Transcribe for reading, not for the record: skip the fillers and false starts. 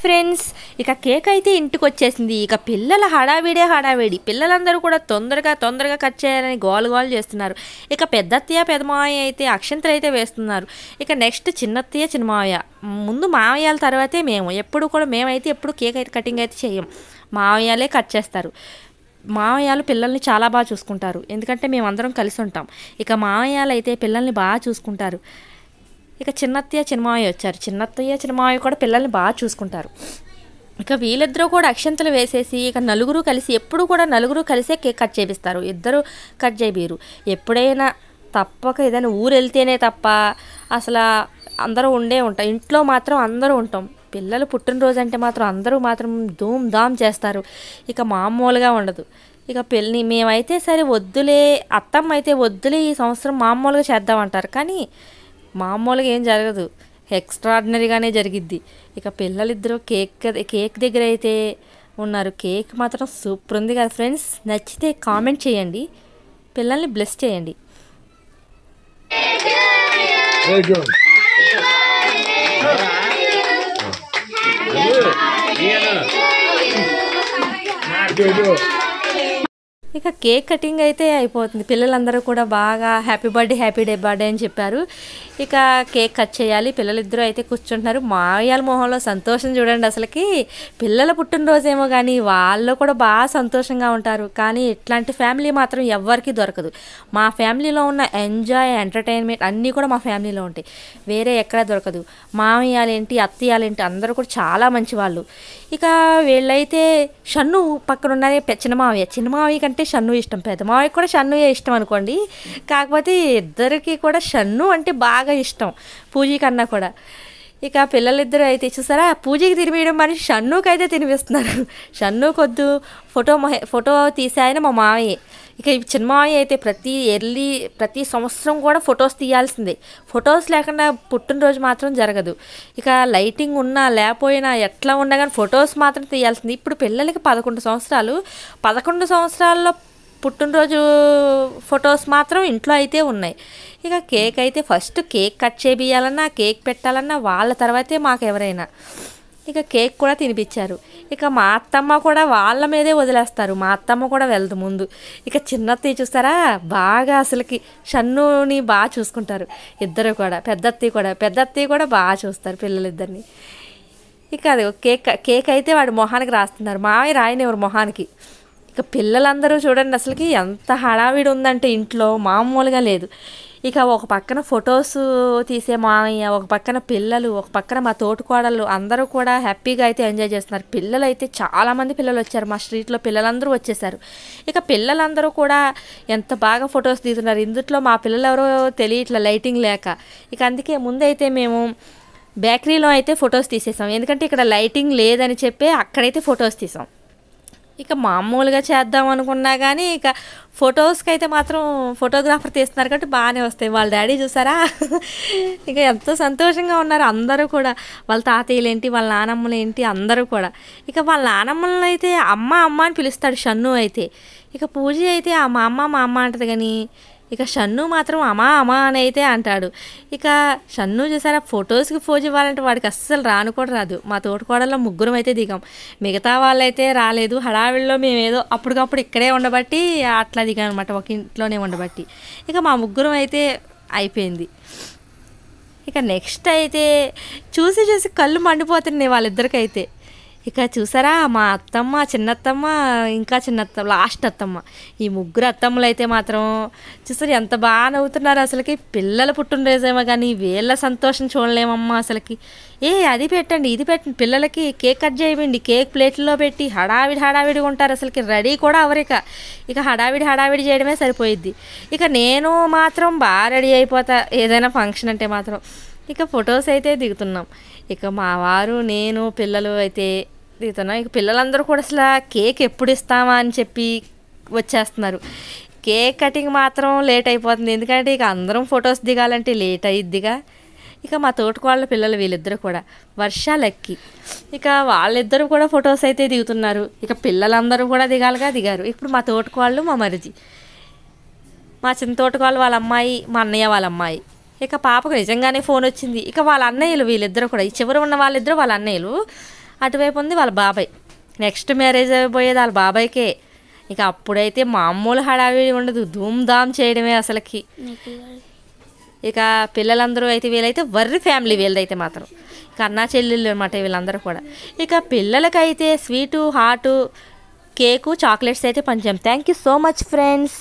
Friends, ఇక cake అయితే ఇంటికి వచ్చేసింది. ఇక పిల్లల హడావిడి పిల్లలందరూ కూడా తొందరగా కట్ చేయాలని గోలు చేస్తున్నారు. ఇక పెద్దత్తయ్య పెదమావయ్య అయితే అక్షంతలు అయితే వేస్తున్నారు. ఇక నెక్స్ట్ చిన్నత్తయ్య చిన్న మావయ్య, ముందు మావయ్యాల తర్వాతే మేము. మేమైతే ఎప్పుడు కేక్ అయితే కటింగ్ అయితే చేయం, మావయ్యాలే కట్ చేస్తారు. మావయ్యాలు పిల్లల్ని చాలా బాగా చూసుకుంటారు, ఎందుకంటే మేమందరం కలిసి ఉంటాం. ఇక మావయ్యాలు అయితే పిల్లల్ని బాగా చూసుకుంటారు. ఇక చిన్నత్తయ్య చిన్నమావయ్య వచ్చారు. చిన్నత్తయ్య చిన్నమావయ్య కూడా పిల్లల్ని బాగా చూసుకుంటారు. ఇక వీళ్ళిద్దరూ కూడా అక్షంతలు వేసేసి ఇక ఎప్పుడు కూడా నలుగురు కలిసే కేక్ కట్ చేపిస్తారు. ఇద్దరు కట్ చేయబీరు. ఎప్పుడైనా తప్పక ఏదైనా ఊరు వెళ్తేనే తప్ప అసలు అందరూ ఉంటాం. ఇంట్లో మాత్రం అందరూ ఉంటాం. పిల్లలు పుట్టినరోజు అంటే అందరూ ధూమ్ ధామ్ చేస్తారు. ఇక మామూలుగా ఉండదు. ఇక మేమైతే సరే వద్దులే, అత్తమ్మ అయితే వద్దులే ఈ సంవత్సరం మామూలుగా చేద్దామంటారు. కానీ మామూలుగా ఏం జరగదు, ఎక్స్ట్రాడినరీగానే జరిగిద్ది. ఇక పిల్లలిద్దరూ కేక్ దగ్గర అయితే ఉన్నారు. కేక్ మాత్రం సూపర్ ఉంది కదా ఫ్రెండ్స్. నచ్చితే కామెంట్ చేయండి, పిల్లల్ని బ్లెస్ చేయండి. ఇక కేక్ కటింగ్ అయితే అయిపోతుంది. పిల్లలందరూ కూడా బాగా హ్యాపీ బర్త్డే అని చెప్పారు. ఇక కేక్ కట్ చేయాలి. పిల్లలిద్దరూ అయితే కూర్చుంటున్నారు. మావయ్యాల మొహంలో సంతోషం చూడండి. అసలుకి పిల్లల పుట్టినరోజేమో కానీ వాళ్ళు కూడా బాగా సంతోషంగా ఉంటారు. కానీ ఇట్లాంటి ఫ్యామిలీ మాత్రం ఎవ్వరికీ దొరకదు. మా ఫ్యామిలీలో ఉన్న ఎంటర్టైన్మెంట్ అన్నీ కూడా మా ఫ్యామిలీలో ఉంటాయి, వేరే ఎక్కడా దొరకదు. మావయ్యాలేంటి అత్తయ్యాలేంటి అందరూ కూడా చాలా మంచి వాళ్ళు. ఇక వీళ్ళైతే షన్ను పక్కన ఉన్నారే చిన్న మావయ్య కంటే షన్ను ఇష్టం, పెద్ద మావయ్య కూడా షన్నుయే ఇష్టం అనుకోండి. కాకపోతే ఇద్దరికి కూడా షన్ను అంటే బాగా ఇష్టం, పూజీ కన్నా కూడా. ఇక పిల్లలిద్దరూ అయితే చూసారా, పూజకి తినిపించడం మరి షన్నుకి అయితే తినిపిస్తున్నారు. షన్ను కొద్దు ఫోటో తీసాయన మా మావయ్య. ఇక చిన్న మావయ్య అయితే ప్రతి సంవత్సరం కూడా ఫొటోస్ తీయాల్సిందే. ఫొటోస్ లేకుండా పుట్టినరోజు మాత్రం జరగదు. ఇక లైటింగ్ ఉన్నా లేకపోయినా ఎట్లా ఉన్నా కానీ ఫొటోస్ మాత్రం తీయాల్సింది. ఇప్పుడు పిల్లలకి 11 సంవత్సరాల్లో పుట్టినరోజు ఫొటోస్ మాత్రం ఇంట్లో అయితే ఉన్నాయి. ఇక కేక్ అయితే ఫస్ట్ కేక్ కట్ చేయాలన్నా కేక్ పెట్టాలన్నా వాళ్ళ తర్వాతే మాకు ఎవరైనా. ఇక కేక్ కూడా తినిపించారు. ఇక మా అత్తమ్మ కూడా వాళ్ళ మీదే వదిలేస్తారు, మా అత్తమ్మ కూడా వెళ్దు ముందు. ఇక చిన్నత్తయ్య చూస్తారా, బాగా అసలుకి షన్నుని బాగా చూసుకుంటారు ఇద్దరు కూడా. పెద్దత్తయ్య కూడా బాగా చూస్తారు పిల్లలిద్దరిని. ఇక అది కేక్ అయితే వాడి మొహానికి రాస్తున్నారు. మావయ్య రాయనివ్వరు మొహానికి. ఇక పిల్లలందరూ చూడండి అసలుకి ఎంత హడావిడి ఉందంటే ఇంట్లో మామూలుగా లేదు. ఇక ఒక పక్కన ఫొటోస్ తీసే మామయ్య, ఒక పక్కన పిల్లలు, ఒక పక్కన మా తోటికోడళ్ళు అందరూ కూడా హ్యాపీగా అయితే ఎంజాయ్ చేస్తున్నారు. పిల్లలు అయితే చాలామంది పిల్లలు వచ్చారు, మా స్ట్రీట్లో పిల్లలందరూ వచ్చేసారు. ఇక పిల్లలందరూ కూడా ఎంత బాగా ఫొటోస్ తీస్తున్నారు. ఇందులో మా పిల్లలు ఎవరో తెలియట్లా లైటింగ్ లేక. ఇక అందుకే ముందైతే మేము బేకరీలో అయితే ఫొటోస్ తీసేసాం, ఎందుకంటే ఇక్కడ లైటింగ్ లేదని చెప్పి అక్కడైతే ఫొటోస్ తీసాం. ఇక మామూలుగా చేద్దాం అనుకున్నా కానీ ఇక ఫొటోస్కి అయితే మాత్రం ఫోటోగ్రాఫర్ తీస్తున్నారు కాబట్టి బాగానే వస్తాయి. వాళ్ళ డాడీ చూసారా, ఇక ఎంతో సంతోషంగా ఉన్నారు అందరూ కూడా. వాళ్ళ తాతయ్యలేంటి, వాళ్ళ నానమ్మలేంటి అందరూ కూడా. ఇక వాళ్ళ నానమ్మలను అయితే అమ్మ అని పిలుస్తాడు షన్ను అయితే. ఇక పూజ అయితే మా అమ్మ అంటది కానీ ఇక షన్ను మాత్రం అమ్మా అని అయితే అంటాడు. ఇక షన్ను చూసారా, ఫొటోస్కి పోజ్ ఇవ్వాలంటే వాడికి అస్సలు కూడా రాదు. మా తోటికోడల్లో ముగ్గురం అయితే దిగాం, మిగతా వాళ్ళైతే రాలేదు. హడావిడిలో మేము ఏదో అప్పటికప్పుడు ఇక్కడే ఉండబట్టి అట్లా దిగాం అనమాట, ఒక ఇంట్లోనే ఉండబట్టి. ఇక మా ముగ్గురం అయితే అయిపోయింది. ఇక నెక్స్ట్ అయితే చూసి కళ్ళు మండిపోతున్నాయి వాళ్ళిద్దరికైతే. ఇక చూసారా, మా అత్తమ్మ, చిన్నత్తమ్మ, ఇంకా చిన్నత్తమ్మ, లాస్ట్ అత్తమ్మ, ఈ ముగ్గురు అత్తమ్మలు అయితే మాత్రం చూసారు ఎంత బాగా నవ్వుతున్నారు. అసలుకి పిల్లల పుట్టినరోజేమో కానీ వీళ్ళ సంతోషం చూడలేమమ్మా అసలుకి. అది పెట్టండి ఇది పెట్టండి, పిల్లలకి కేక్ కట్ చేయండి, కేక్ ప్లేట్లో పెట్టి హడావిడిగా ఉంటారు. అసలుకి రెడీ కూడా అవరిక. ఇక హడావిడి చేయడమే సరిపోయిద్ది. ఇక నేను మాత్రం బాగా రెడీ అయిపోతా ఏదైనా ఫంక్షన్ అంటే మాత్రం. ఇక ఫొటోస్ అయితే దిగుతున్నాం. ఇక మా వారు, నేను, పిల్లలు అయితే దిగుతున్నాం. ఇక పిల్లలందరూ కూడా అసలు కేక్ ఎప్పుడు ఇస్తామా అని చెప్పి వచ్చేస్తున్నారు. కేక్ కటింగ్ మాత్రం లేట్ అయిపోతుంది, ఎందుకంటే ఇక అందరం ఫొటోస్ దిగాలంటే లేట్ అయ్యిద్దిగా. ఇక మా తోటికోళ్ళ పిల్లలు వీళ్ళిద్దరూ కూడా వర్ష లక్కీ. ఇక వాళ్ళిద్దరూ కూడా ఫొటోస్ అయితే దిగుతున్నారు. ఇక పిల్లలందరూ కూడా దిగారు. ఇప్పుడు మా తోటికోళ్ళు, మా మరిది, మా చిన్న తోటికోళ్ళు వాళ్ళ అమ్మాయి, మా అన్నయ్య వాళ్ళ అమ్మాయి. ఇక పాపకు నిజంగానే ఫోన్ వచ్చింది. ఇక వాళ్ళ అన్నయ్యలు వీళ్ళిద్దరూ కూడా, ఈ చివరి ఉన్న వాళ్ళిద్దరూ వాళ్ళ అన్నయ్యలు. అటువైపు ఉంది వాళ్ళ బాబాయ్. నెక్స్ట్ మ్యారేజ్ అయిపోయేది వాళ్ళ బాబాయ్కే. ఇక అప్పుడైతే మామూలు హడావిడి ఉండదు, ధూమ్ ధామ్ చేయడమే అసలుకి. ఇక పిల్లలందరూ అయితే వీళ్ళైతే వర్రి ఫ్యామిలీ వీళ్ళదైతే మాత్రం, ఇక అన్నా చెల్లెళ్ళు అనమాట వీళ్ళందరూ కూడా. ఇక పిల్లలకైతే స్వీటు, హాటు, కేకు, చాక్లెట్స్ అయితే పంచాం. Thank you so much friends.